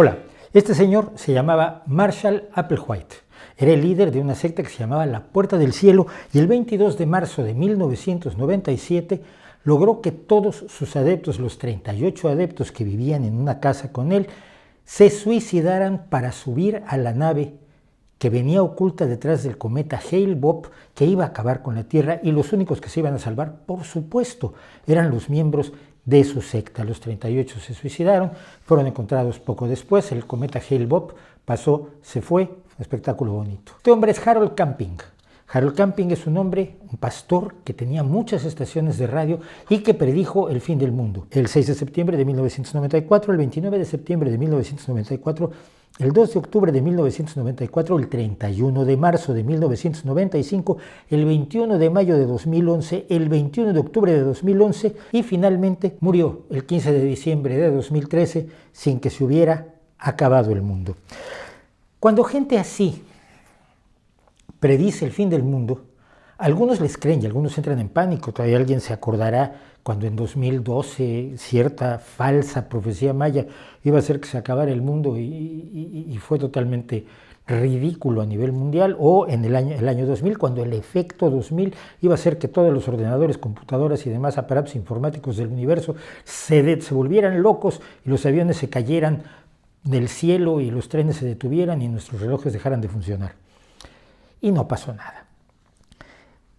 Hola, este señor se llamaba Marshall Applewhite. Era el líder de una secta que se llamaba La Puerta del Cielo y el 22 de marzo de 1997 logró que todos sus adeptos, los 38 adeptos que vivían en una casa con él, se suicidaran para subir a la nave que venía oculta detrás del cometa Hale-Bopp que iba a acabar con la Tierra, y los únicos que se iban a salvar, por supuesto, eran los miembros de su secta. Los 38 se suicidaron, fueron encontrados poco después, el cometa Hale-Bopp pasó, se fue, un espectáculo bonito. Este hombre es Harold Camping. Harold Camping es un hombre, un pastor que tenía muchas estaciones de radio y que predijo el fin del mundo. El 6 de septiembre de 1994, el 29 de septiembre de 1994, el 2 de octubre de 1994, el 31 de marzo de 1995, el 21 de mayo de 2011, el 21 de octubre de 2011 y finalmente murió el 15 de diciembre de 2013 sin que se hubiera acabado el mundo. Cuando gente así predice el fin del mundo, algunos les creen y algunos entran en pánico. Todavía alguien se acordará cuando en 2012 cierta falsa profecía maya iba a hacer que se acabara el mundo y fue totalmente ridículo a nivel mundial, o en el año 2000, cuando el efecto 2000 iba a hacer que todos los ordenadores, computadoras y demás aparatos informáticos del universo se volvieran locos y los aviones se cayeran del cielo y los trenes se detuvieran y nuestros relojes dejaran de funcionar. Y no pasó nada.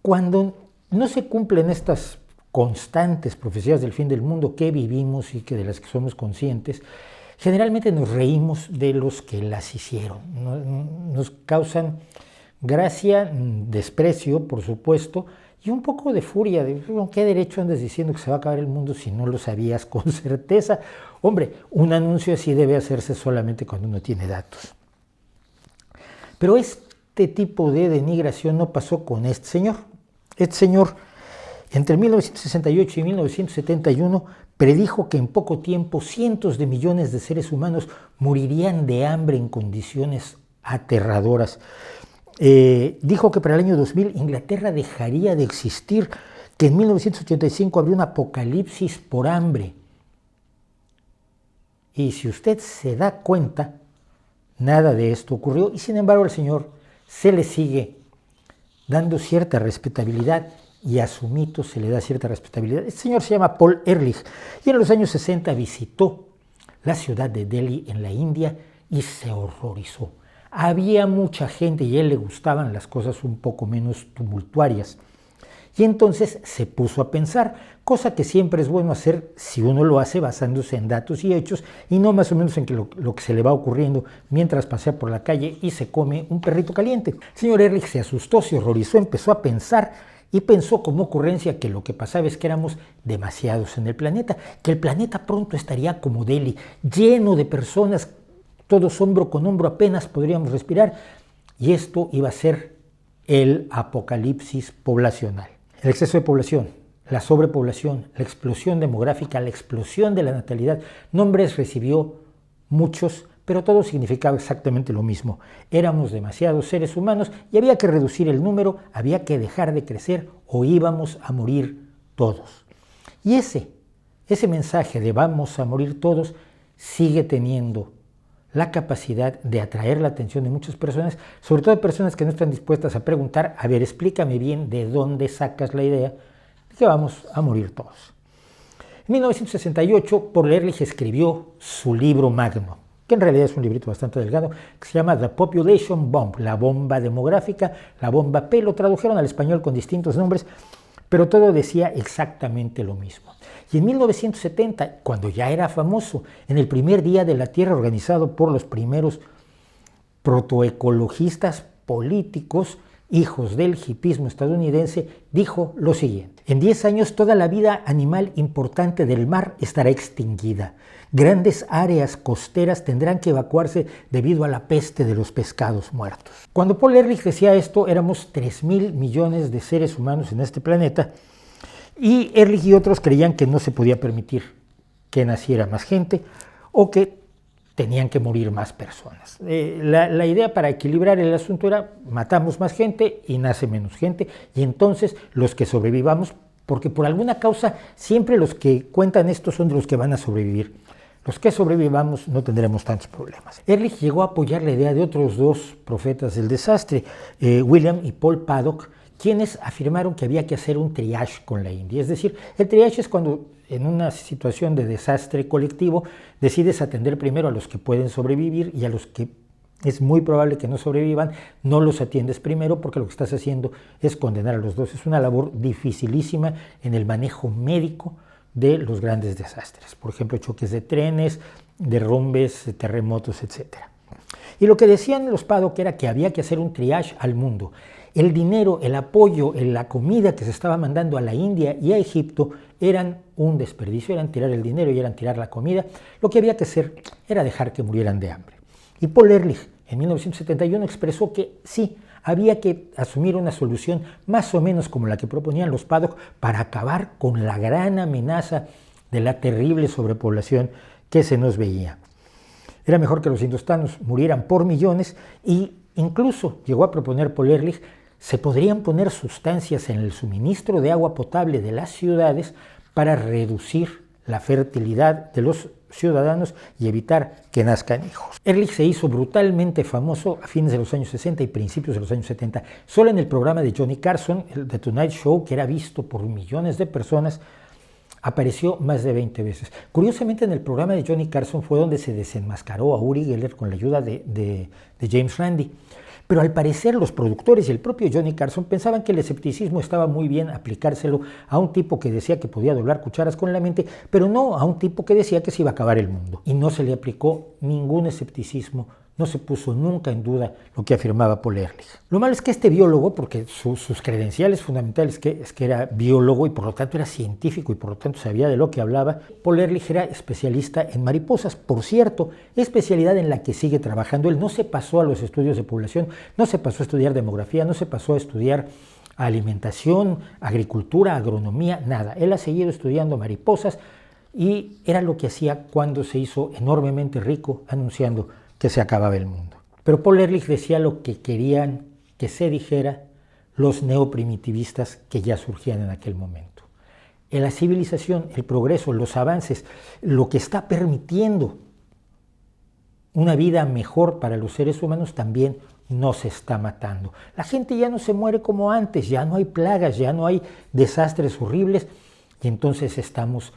Cuando no se cumplen estas constantes profecías del fin del mundo que vivimos y que de las que somos conscientes, generalmente nos reímos de los que las hicieron. Nos causan gracia, desprecio, por supuesto, y un poco de furia. ¿Con qué derecho andas diciendo que se va a acabar el mundo si no lo sabías con certeza? Hombre, un anuncio así debe hacerse solamente cuando uno tiene datos. Pero este tipo de denigración no pasó con este señor. Este señor, entre 1968 y 1971, predijo que en poco tiempo cientos de millones de seres humanos morirían de hambre en condiciones aterradoras. Dijo que para el año 2000 Inglaterra dejaría de existir, que en 1985 habría un apocalipsis por hambre. Y si usted se da cuenta, nada de esto ocurrió, y sin embargo al señor se le sigue dando cierta respetabilidad y a su mito se le da cierta respetabilidad. Este señor se llama Paul Ehrlich y en los años 60 visitó la ciudad de Delhi en la India y se horrorizó. Había mucha gente y a él le gustaban las cosas un poco menos tumultuarias. Y entonces se puso a pensar, cosa que siempre es bueno hacer si uno lo hace basándose en datos y hechos y no más o menos en que lo que se le va ocurriendo mientras pasea por la calle y se come un perrito caliente. El señor Ehrlich se asustó, se horrorizó, empezó a pensar y pensó como ocurrencia que lo que pasaba es que éramos demasiados en el planeta, que el planeta pronto estaría como Delhi, lleno de personas, todos hombro con hombro, apenas podríamos respirar, y esto iba a ser el apocalipsis poblacional. El exceso de población, la sobrepoblación, la explosión demográfica, la explosión de la natalidad, nombres recibió muchos, pero todo significaba exactamente lo mismo. Éramos demasiados seres humanos y había que reducir el número, había que dejar de crecer o íbamos a morir todos. Y ese mensaje de vamos a morir todos sigue teniendo la capacidad de atraer la atención de muchas personas, sobre todo de personas que no están dispuestas a preguntar, a ver, explícame bien de dónde sacas la idea de que vamos a morir todos. En 1968, Paul Ehrlich escribió su libro magno, que en realidad es un librito bastante delgado, que se llama The Population Bomb, la bomba demográfica, la bomba P, lo tradujeron al español con distintos nombres, pero todo decía exactamente lo mismo. Y en 1970, cuando ya era famoso, en el primer Día de la Tierra organizado por los primeros protoecologistas políticos, hijos del hipismo estadounidense, dijo lo siguiente: en 10 años toda la vida animal importante del mar estará extinguida. Grandes áreas costeras tendrán que evacuarse debido a la peste de los pescados muertos. Cuando Paul Ehrlich decía esto, éramos 3.000 millones de seres humanos en este planeta, y Ehrlich y otros creían que no se podía permitir que naciera más gente o que tenían que morir más personas. La idea para equilibrar el asunto era matamos más gente y nace menos gente, y entonces los que sobrevivamos, porque por alguna causa siempre los que cuentan esto son los que van a sobrevivir. los que sobrevivamos no tendremos tantos problemas. Ehrlich llegó a apoyar la idea de otros dos profetas del desastre, William y Paul Paddock, quienes afirmaron que había que hacer un triage con la India. Es decir, el triage es cuando en una situación de desastre colectivo decides atender primero a los que pueden sobrevivir y a los que es muy probable que no sobrevivan, no los atiendes primero porque lo que estás haciendo es condenar a los dos. Es una labor dificilísima en el manejo médico de los grandes desastres, por ejemplo, choques de trenes, derrumbes, terremotos, etc. Y lo que decían los Paddock era que había que hacer un triage al mundo. El dinero, el apoyo, la comida que se estaba mandando a la India y a Egipto eran un desperdicio, eran tirar el dinero y eran tirar la comida. Lo que había que hacer era dejar que murieran de hambre. Y Paul Ehrlich en 1971 expresó que sí, había que asumir una solución más o menos como la que proponían los Paddock para acabar con la gran amenaza de la terrible sobrepoblación que se nos veía. Era mejor que los indostanos murieran por millones y incluso llegó a proponer Paul Ehrlich, se podrían poner sustancias en el suministro de agua potable de las ciudades para reducir la fertilidad de los ciudadanos y evitar que nazcan hijos. Ehrlich se hizo brutalmente famoso a fines de los años 60 y principios de los años 70. Solo en el programa de Johnny Carson, el The Tonight Show, que era visto por millones de personas, apareció más de 20 veces. Curiosamente, en el programa de Johnny Carson fue donde se desenmascaró a Uri Geller con la ayuda de James Randi. Pero al parecer los productores y el propio Johnny Carson pensaban que el escepticismo estaba muy bien aplicárselo a un tipo que decía que podía doblar cucharas con la mente, pero no a un tipo que decía que se iba a acabar el mundo. Y no se le aplicó ningún escepticismo, no se puso nunca en duda lo que afirmaba Paul Ehrlich. Lo malo es que este biólogo, porque sus credenciales fundamentales es que era biólogo y por lo tanto era científico y por lo tanto sabía de lo que hablaba, Paul Ehrlich era especialista en mariposas, por cierto, especialidad en la que sigue trabajando. Él no se pasó a los estudios de población, no se pasó a estudiar demografía, no se pasó a estudiar alimentación, agricultura, agronomía, nada. Él ha seguido estudiando mariposas y era lo que hacía cuando se hizo enormemente rico anunciando que se acababa el mundo. Pero Paul Ehrlich decía lo que querían que se dijera los neoprimitivistas que ya surgían en aquel momento. En la civilización, el progreso, los avances, lo que está permitiendo una vida mejor para los seres humanos también nos está matando. La gente ya no se muere como antes, ya no hay plagas, ya no hay desastres horribles y entonces estamos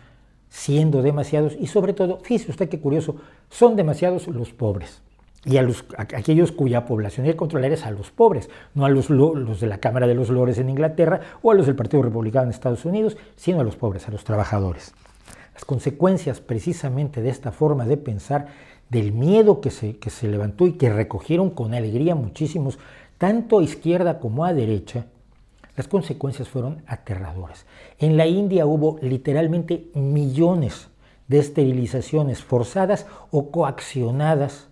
siendo demasiados y sobre todo, fíjese usted qué curioso, son demasiados los pobres y a aquellos cuya población hay que controlar es a los pobres, no a los de la Cámara de los Lores en Inglaterra o a los del Partido Republicano en Estados Unidos, sino a los pobres, a los trabajadores. Las consecuencias precisamente de esta forma de pensar, del miedo que se levantó y que recogieron con alegría muchísimos, tanto a izquierda como a derecha, las consecuencias fueron aterradoras. En la India hubo literalmente millones de esterilizaciones forzadas o coaccionadas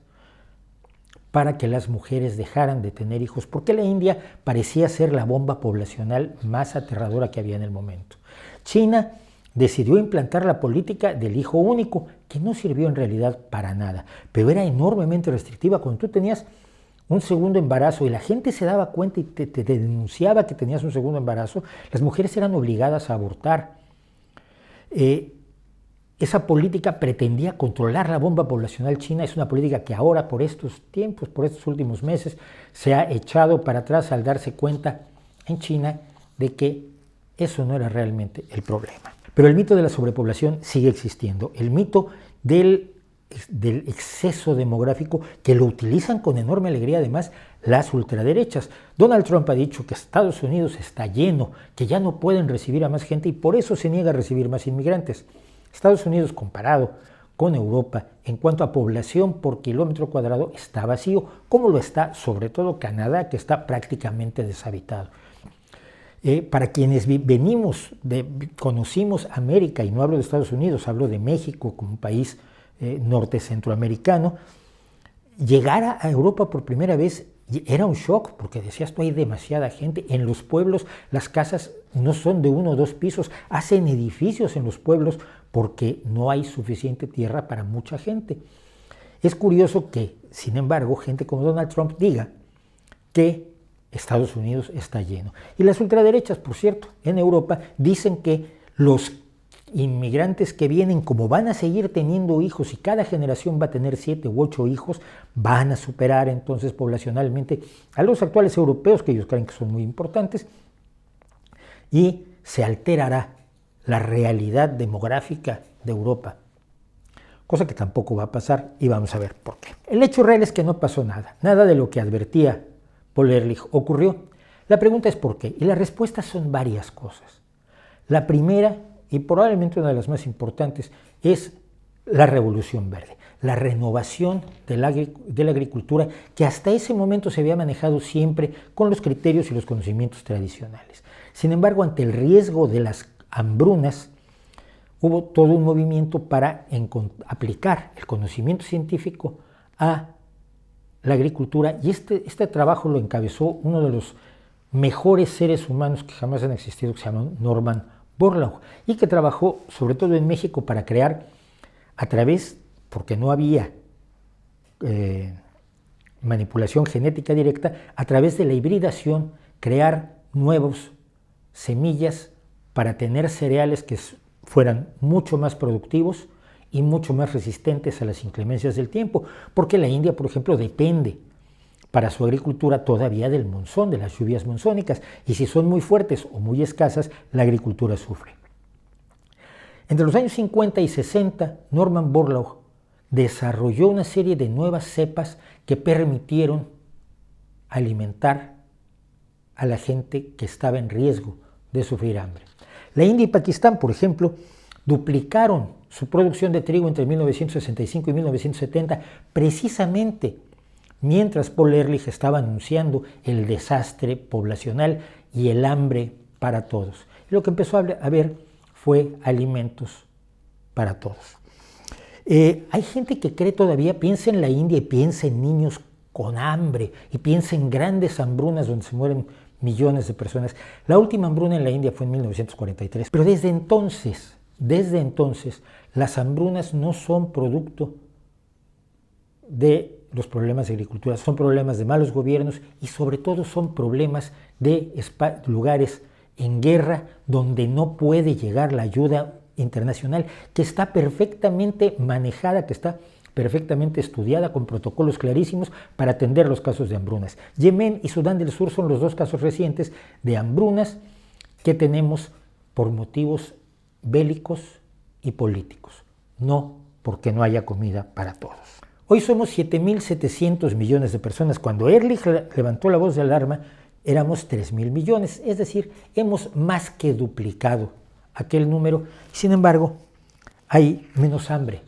para que las mujeres dejaran de tener hijos, porque la India parecía ser la bomba poblacional más aterradora que había en el momento. China decidió implantar la política del hijo único, que no sirvió en realidad para nada, pero era enormemente restrictiva. Cuando tú tenías un segundo embarazo y la gente se daba cuenta y te denunciaba que tenías un segundo embarazo, las mujeres eran obligadas a abortar. Esa política pretendía controlar la bomba poblacional china. Es una política que ahora, por estos tiempos, por estos últimos meses, se ha echado para atrás al darse cuenta en China de que eso no era realmente el problema. Pero el mito de la sobrepoblación sigue existiendo. El mito del exceso demográfico, que lo utilizan con enorme alegría además las ultraderechas. Donald Trump ha dicho que Estados Unidos está lleno, que ya no pueden recibir a más gente y por eso se niega a recibir más inmigrantes. Estados Unidos, comparado con Europa, en cuanto a población por kilómetro cuadrado, está vacío, como lo está sobre todo Canadá, que está prácticamente deshabitado. Para quienes conocimos América, y no hablo de Estados Unidos, hablo de México como un país norte centroamericano, llegar a Europa por primera vez era un shock, porque decías tú, hay demasiada gente. En los pueblos las casas no son de 1 o 2 pisos, hacen edificios en los pueblos porque no hay suficiente tierra para mucha gente. Es curioso que, sin embargo, gente como Donald Trump diga que Estados Unidos está lleno. Y las ultraderechas, por cierto, en Europa dicen que los inmigrantes que vienen, como van a seguir teniendo hijos y cada generación va a tener 7 u 8 hijos, van a superar entonces poblacionalmente a los actuales europeos, que ellos creen que son muy importantes, y se alterará la realidad demográfica de Europa, cosa que tampoco va a pasar y vamos a ver por qué. El hecho real es que no pasó nada, nada de lo que advertía Paul Ehrlich ocurrió. La pregunta es por qué, y las respuestas son varias cosas. La primera, y probablemente una de las más importantes, es la revolución verde, la renovación de la agricultura que hasta ese momento se había manejado siempre con los criterios y los conocimientos tradicionales. Sin embargo, ante el riesgo de las hambrunas, hubo todo un movimiento para aplicar el conocimiento científico a la agricultura, y este trabajo lo encabezó uno de los mejores seres humanos que jamás han existido, que se llama Norman Borlaug, y que trabajó sobre todo en México para crear a través, porque no había manipulación genética directa, a través de la hibridación, crear nuevos semillas para tener cereales que fueran mucho más productivos y mucho más resistentes a las inclemencias del tiempo, porque la India, por ejemplo, depende para su agricultura todavía del monzón, de las lluvias monzónicas, y si son muy fuertes o muy escasas, la agricultura sufre. Entre los años 50 y 60, Norman Borlaug desarrolló una serie de nuevas cepas que permitieron alimentar a la gente que estaba en riesgo de sufrir hambre. La India y Pakistán, por ejemplo, duplicaron su producción de trigo entre 1965 y 1970, precisamente mientras Paul Ehrlich estaba anunciando el desastre poblacional y el hambre para todos. Y lo que empezó a haber fue alimentos para todos. Hay gente que cree todavía, piensa en la India y piensa en niños con hambre y piensa en grandes hambrunas donde se mueren millones de personas. La última hambruna en la India fue en 1943, pero desde entonces, las hambrunas no son producto de los problemas de agricultura, son problemas de malos gobiernos y sobre todo son problemas de lugares en guerra donde no puede llegar la ayuda internacional, que está perfectamente manejada, que está perfectamente estudiada con protocolos clarísimos para atender los casos de hambrunas. Yemen y Sudán del Sur son los dos casos recientes de hambrunas que tenemos por motivos bélicos y políticos, no porque no haya comida para todos. Hoy somos 7.700 millones de personas. Cuando Ehrlich levantó la voz de alarma, éramos 3.000 millones, es decir, hemos más que duplicado aquel número. Sin embargo, hay menos hambre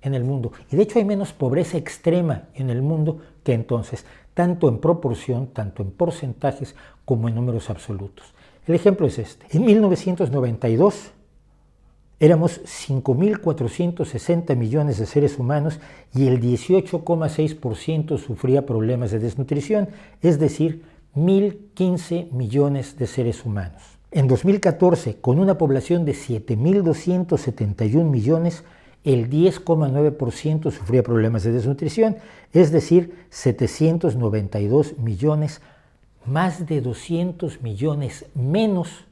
en el mundo, y de hecho hay menos pobreza extrema en el mundo que entonces, tanto en proporción, tanto en porcentajes, como en números absolutos. El ejemplo es este. En 1992 éramos 5.460 millones de seres humanos y el 18,6% sufría problemas de desnutrición, es decir, 1.015 millones de seres humanos. En 2014, con una población de 7.271 millones, el 10,9% sufría problemas de desnutrición, es decir, 792 millones, más de 200 millones menos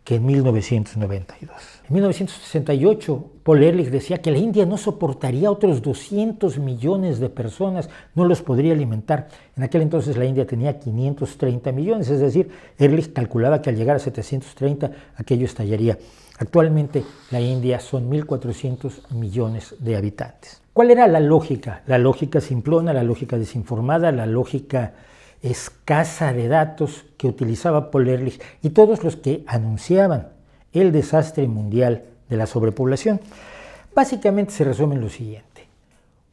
que en 1992. En 1968, Paul Ehrlich decía que la India no soportaría otros 200 millones de personas, no los podría alimentar. En aquel entonces la India tenía 530 millones, es decir, Ehrlich calculaba que al llegar a 730 aquello estallaría. Actualmente la India son 1.400 millones de habitantes. ¿Cuál era la lógica? La lógica simplona, la lógica desinformada, la lógica escasa de datos que utilizaba Paul Ehrlich y todos los que anunciaban el desastre mundial de la sobrepoblación. Básicamente se resume en lo siguiente: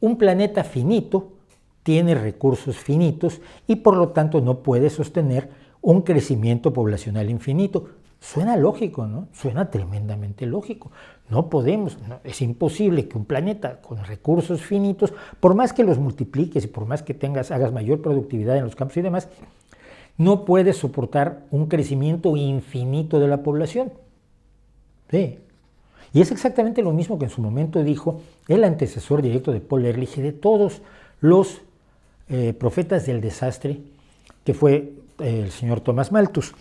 un planeta finito tiene recursos finitos y por lo tanto no puede sostener un crecimiento poblacional infinito. Suena lógico, ¿no? Suena tremendamente lógico. No podemos, es imposible que un planeta con recursos finitos, por más que los multipliques y por más que hagas mayor productividad en los campos y demás, no puede soportar un crecimiento infinito de la población. Sí. Y es exactamente lo mismo que en su momento dijo el antecesor directo de Paul Ehrlich y de todos los profetas del desastre, que fue el señor Thomas Malthus.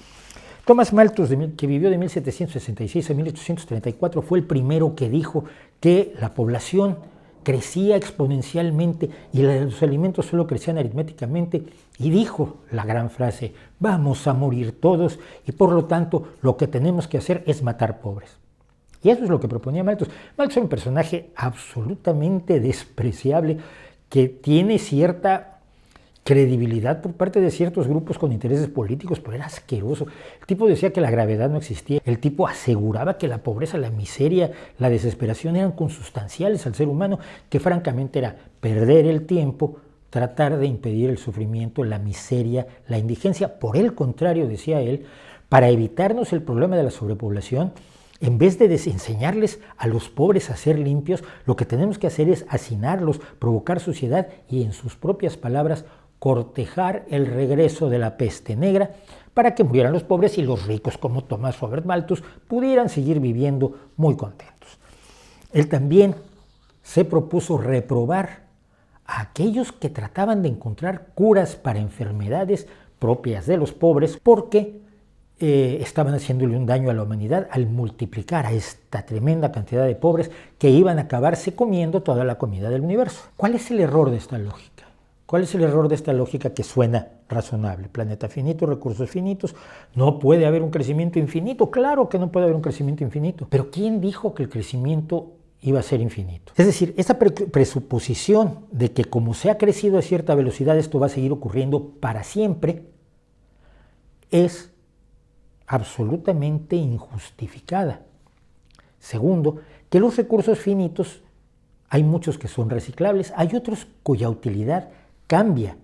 Thomas Malthus, que vivió de 1766 a 1834, fue el primero que dijo que la población crecía exponencialmente y los alimentos solo crecían aritméticamente, y dijo la gran frase: vamos a morir todos y por lo tanto lo que tenemos que hacer es matar pobres. Y eso es lo que proponía Malthus. Malthus es un personaje absolutamente despreciable que tiene cierta credibilidad por parte de ciertos grupos con intereses políticos, pero era asqueroso. El tipo decía que la gravedad no existía, el tipo aseguraba que la pobreza, la miseria, la desesperación eran consustanciales al ser humano, que francamente era perder el tiempo, tratar de impedir el sufrimiento, la miseria, la indigencia. Por el contrario, decía él, para evitarnos el problema de la sobrepoblación, en vez de enseñarles a los pobres a ser limpios, lo que tenemos que hacer es hacinarlos, provocar suciedad y, en sus propias palabras, cortejar el regreso de la peste negra para que murieran los pobres y los ricos, como Thomas Robert Malthus, pudieran seguir viviendo muy contentos. Él también se propuso reprobar a aquellos que trataban de encontrar curas para enfermedades propias de los pobres, porque estaban haciéndole un daño a la humanidad al multiplicar a esta tremenda cantidad de pobres que iban a acabarse comiendo toda la comida del universo. ¿Cuál es el error de esta lógica? ¿Cuál es el error de esta lógica que suena razonable? Planeta finito, recursos finitos, no puede haber un crecimiento infinito. Claro que no puede haber un crecimiento infinito, pero ¿quién dijo que el crecimiento iba a ser infinito? Es decir, esta presuposición de que como se ha crecido a cierta velocidad esto va a seguir ocurriendo para siempre es absolutamente injustificada. Segundo, que los recursos finitos, hay muchos que son reciclables, hay otros cuya utilidad cambia.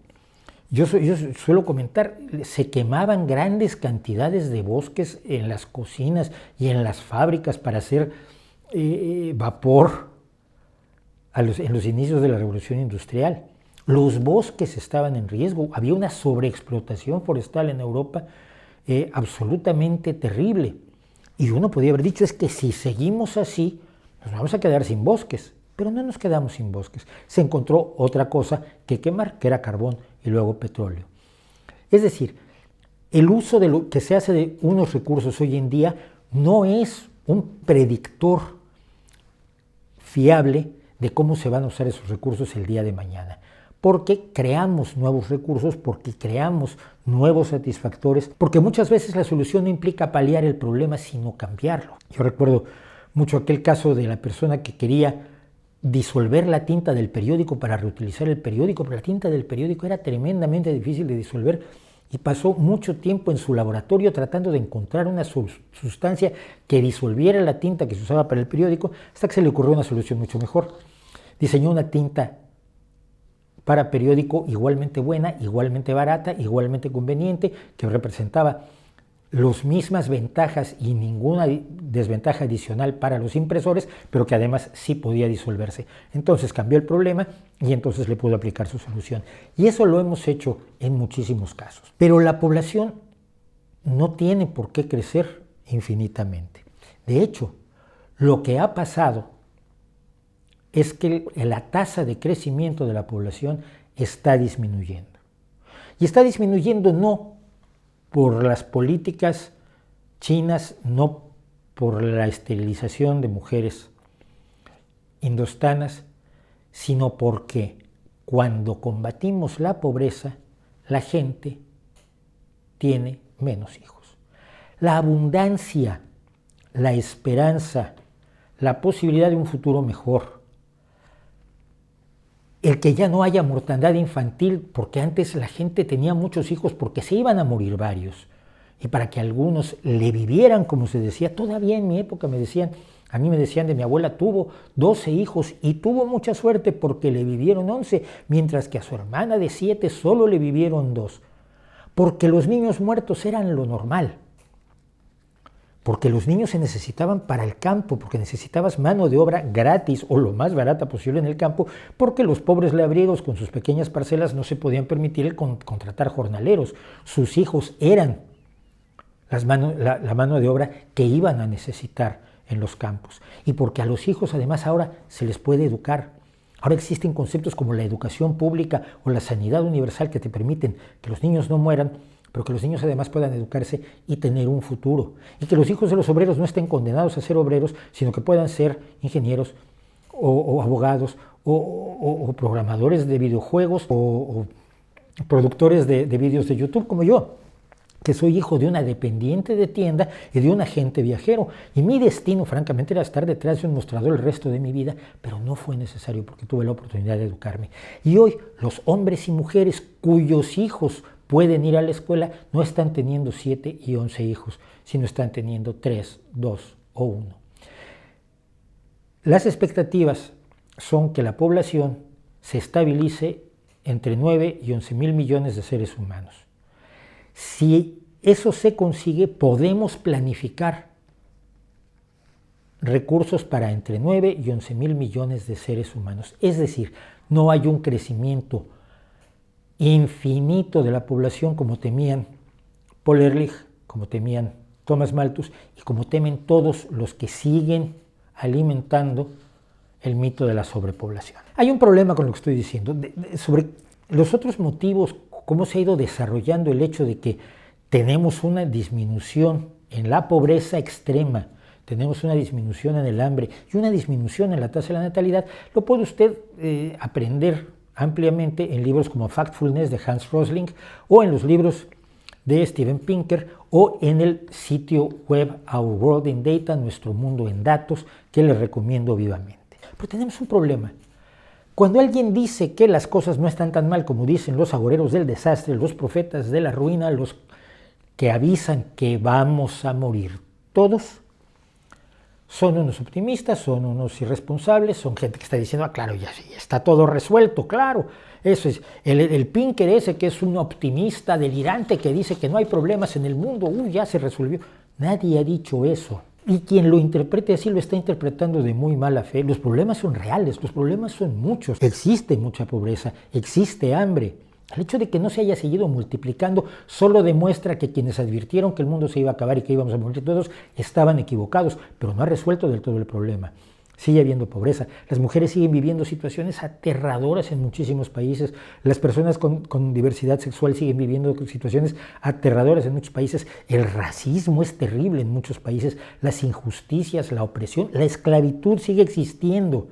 Yo suelo comentar, se quemaban grandes cantidades de bosques en las cocinas y en las fábricas para hacer vapor en los inicios de la Revolución Industrial. Los bosques estaban en riesgo, había una sobreexplotación forestal en Europa absolutamente terrible. Y uno podía haber dicho, es que si seguimos así, nos vamos a quedar sin bosques. Pero no nos quedamos sin bosques. Se encontró otra cosa que quemar, que era carbón y luego petróleo. Es decir, el uso de lo que se hace de unos recursos hoy en día no es un predictor fiable de cómo se van a usar esos recursos el día de mañana. Porque creamos nuevos recursos, porque creamos nuevos satisfactores, porque muchas veces la solución no implica paliar el problema, sino cambiarlo. Yo recuerdo mucho aquel caso de la persona que quería disolver la tinta del periódico para reutilizar el periódico, pero la tinta del periódico era tremendamente difícil de disolver y pasó mucho tiempo en su laboratorio tratando de encontrar una sustancia que disolviera la tinta que se usaba para el periódico, hasta que se le ocurrió una solución mucho mejor. Diseñó una tinta para periódico igualmente buena, igualmente barata, igualmente conveniente, que representaba las mismas ventajas y ninguna desventaja adicional para los impresores, pero que además sí podía disolverse. Entonces cambió el problema y entonces le pudo aplicar su solución. Y eso lo hemos hecho en muchísimos casos. Pero la población no tiene por qué crecer infinitamente. De hecho, lo que ha pasado es que la tasa de crecimiento de la población está disminuyendo. Y está disminuyendo no por las políticas chinas, no por la esterilización de mujeres indostanas, sino porque cuando combatimos la pobreza, la gente tiene menos hijos. La abundancia, la esperanza, la posibilidad de un futuro mejor, el que ya no haya mortandad infantil, porque antes la gente tenía muchos hijos porque se iban a morir varios, y para que algunos le vivieran, como se decía, todavía en mi época a mí me decían de mi abuela, tuvo 12 hijos y tuvo mucha suerte porque le vivieron 11, mientras que a su hermana de 7 solo le vivieron 2, porque los niños muertos eran lo normal. Porque los niños se necesitaban para el campo, porque necesitabas mano de obra gratis o lo más barata posible en el campo, porque los pobres labriegos con sus pequeñas parcelas no se podían permitir el contratar jornaleros. Sus hijos eran la mano de obra que iban a necesitar en los campos. Y porque a los hijos además ahora se les puede educar. Ahora existen conceptos como la educación pública o la sanidad universal que te permiten que los niños no mueran, pero que los niños además puedan educarse y tener un futuro. Y que los hijos de los obreros no estén condenados a ser obreros, sino que puedan ser ingenieros o abogados o programadores de videojuegos o productores de vídeos de YouTube como yo, que soy hijo de una dependiente de tienda y de un agente viajero. Y mi destino, francamente, era estar detrás de un mostrador el resto de mi vida, pero no fue necesario porque tuve la oportunidad de educarme. Y hoy los hombres y mujeres cuyos hijos pueden ir a la escuela no están teniendo 7 y 11 hijos, sino están teniendo 3, 2 o 1. Las expectativas son que la población se estabilice entre 9 y 11 mil millones de seres humanos. Si eso se consigue, podemos planificar recursos para entre 9 y 11 mil millones de seres humanos. Es decir, no hay un crecimiento infinito de la población como temían Paul Ehrlich, como temían Thomas Malthus y como temen todos los que siguen alimentando el mito de la sobrepoblación. Hay un problema con lo que estoy diciendo. Sobre los otros motivos, cómo se ha ido desarrollando el hecho de que tenemos una disminución en la pobreza extrema, tenemos una disminución en el hambre y una disminución en la tasa de la natalidad, lo puede usted aprender ampliamente en libros como Factfulness de Hans Rosling o en los libros de Steven Pinker o en el sitio web Our World in Data, Nuestro Mundo en Datos, que les recomiendo vivamente. Pero tenemos un problema. Cuando alguien dice que las cosas no están tan mal como dicen los agoreros del desastre, los profetas de la ruina, los que avisan que vamos a morir todos, son unos optimistas, son unos irresponsables, son gente que está diciendo, claro, ya está todo resuelto, claro. Eso es, el Pinker ese que es un optimista delirante que dice que no hay problemas en el mundo, ya se resolvió. Nadie ha dicho eso. Y quien lo interprete así lo está interpretando de muy mala fe. Los problemas son reales, los problemas son muchos. Existe mucha pobreza, existe hambre. El hecho de que no se haya seguido multiplicando solo demuestra que quienes advirtieron que el mundo se iba a acabar y que íbamos a morir todos estaban equivocados, pero no ha resuelto del todo el problema. Sigue habiendo pobreza, las mujeres siguen viviendo situaciones aterradoras en muchísimos países, las personas con diversidad sexual siguen viviendo situaciones aterradoras en muchos países, el racismo es terrible en muchos países, las injusticias, la opresión, la esclavitud sigue existiendo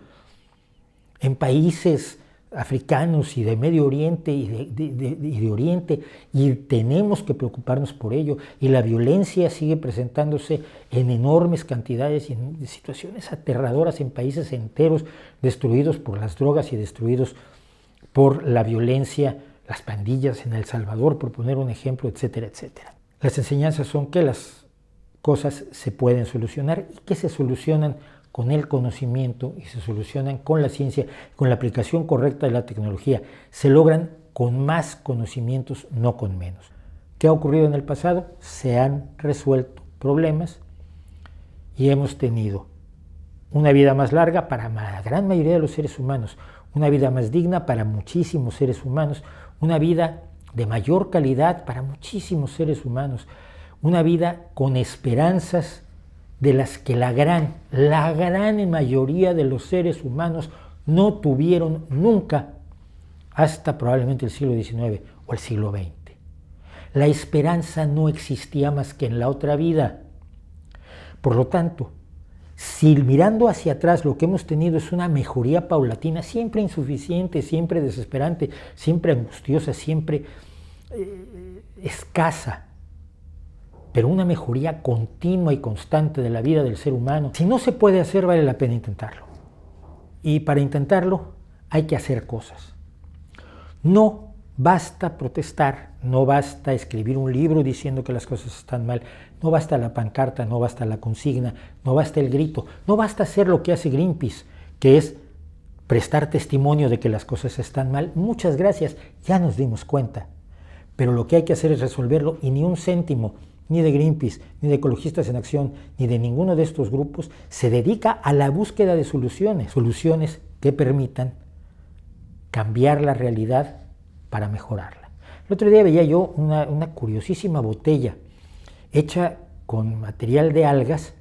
en países africanos y de Medio Oriente y de Oriente, y tenemos que preocuparnos por ello, y la violencia sigue presentándose en enormes cantidades y en situaciones aterradoras en países enteros destruidos por las drogas y destruidos por la violencia, las pandillas en El Salvador, por poner un ejemplo, etcétera, etcétera. Las enseñanzas son que las cosas se pueden solucionar y que se solucionan con el conocimiento y se solucionan con la ciencia, con la aplicación correcta de la tecnología. Se logran con más conocimientos, no con menos. ¿Qué ha ocurrido en el pasado? Se han resuelto problemas y hemos tenido una vida más larga para la gran mayoría de los seres humanos, una vida más digna para muchísimos seres humanos, una vida de mayor calidad para muchísimos seres humanos, una vida con esperanzas de las que la gran mayoría de los seres humanos no tuvieron nunca hasta probablemente el siglo XIX o el siglo XX. La esperanza no existía más que en la otra vida. Por lo tanto, si mirando hacia atrás lo que hemos tenido es una mejoría paulatina, siempre insuficiente, siempre desesperante, siempre angustiosa, siempre escasa, pero una mejoría continua y constante de la vida del ser humano. Si no se puede hacer, vale la pena intentarlo. Y para intentarlo hay que hacer cosas. No basta protestar, no basta escribir un libro diciendo que las cosas están mal, no basta la pancarta, no basta la consigna, no basta el grito, no basta hacer lo que hace Greenpeace, que es prestar testimonio de que las cosas están mal. Muchas gracias, ya nos dimos cuenta. Pero lo que hay que hacer es resolverlo y ni un céntimo, ni de Greenpeace, ni de Ecologistas en Acción, ni de ninguno de estos grupos se dedica a la búsqueda de soluciones que permitan cambiar la realidad para mejorarla. El otro día veía yo una curiosísima botella hecha con material de algas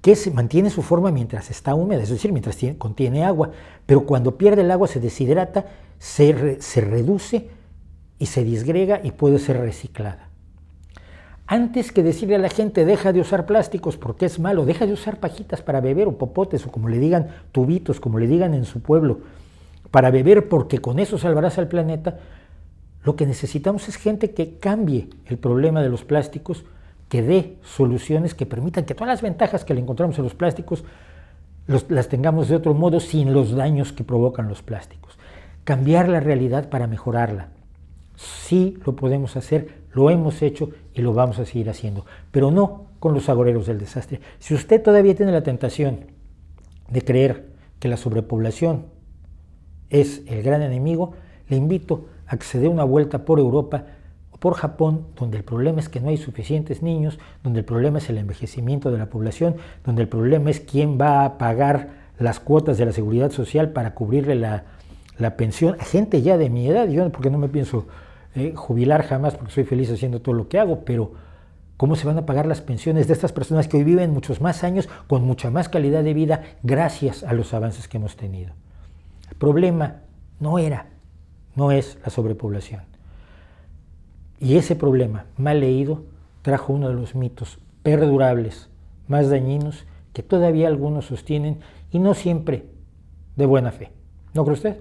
que se mantiene su forma mientras está húmeda, es decir, mientras contiene agua, pero cuando pierde el agua se deshidrata, se reduce y se disgrega y puede ser reciclada. Antes que decirle a la gente, deja de usar plásticos porque es malo, deja de usar pajitas para beber o popotes o como le digan, tubitos, como le digan en su pueblo, para beber porque con eso salvarás al planeta, lo que necesitamos es gente que cambie el problema de los plásticos, que dé soluciones que permitan que todas las ventajas que le encontramos en los plásticos las tengamos de otro modo sin los daños que provocan los plásticos. Cambiar la realidad para mejorarla. Sí lo podemos hacer, lo hemos hecho y lo vamos a seguir haciendo, pero no con los agoreros del desastre. Si usted todavía tiene la tentación de creer que la sobrepoblación es el gran enemigo, le invito a que se dé una vuelta por Europa o por Japón, donde el problema es que no hay suficientes niños, donde el problema es el envejecimiento de la población, donde el problema es quién va a pagar las cuotas de la seguridad social para cubrirle la pensión a gente ya de mi edad. Yo porque no me pienso jubilar jamás porque soy feliz haciendo todo lo que hago, pero ¿cómo se van a pagar las pensiones de estas personas que hoy viven muchos más años con mucha más calidad de vida gracias a los avances que hemos tenido? El problema no es la sobrepoblación. Y ese problema mal leído trajo uno de los mitos perdurables más dañinos que todavía algunos sostienen y no siempre de buena fe. ¿No cree usted?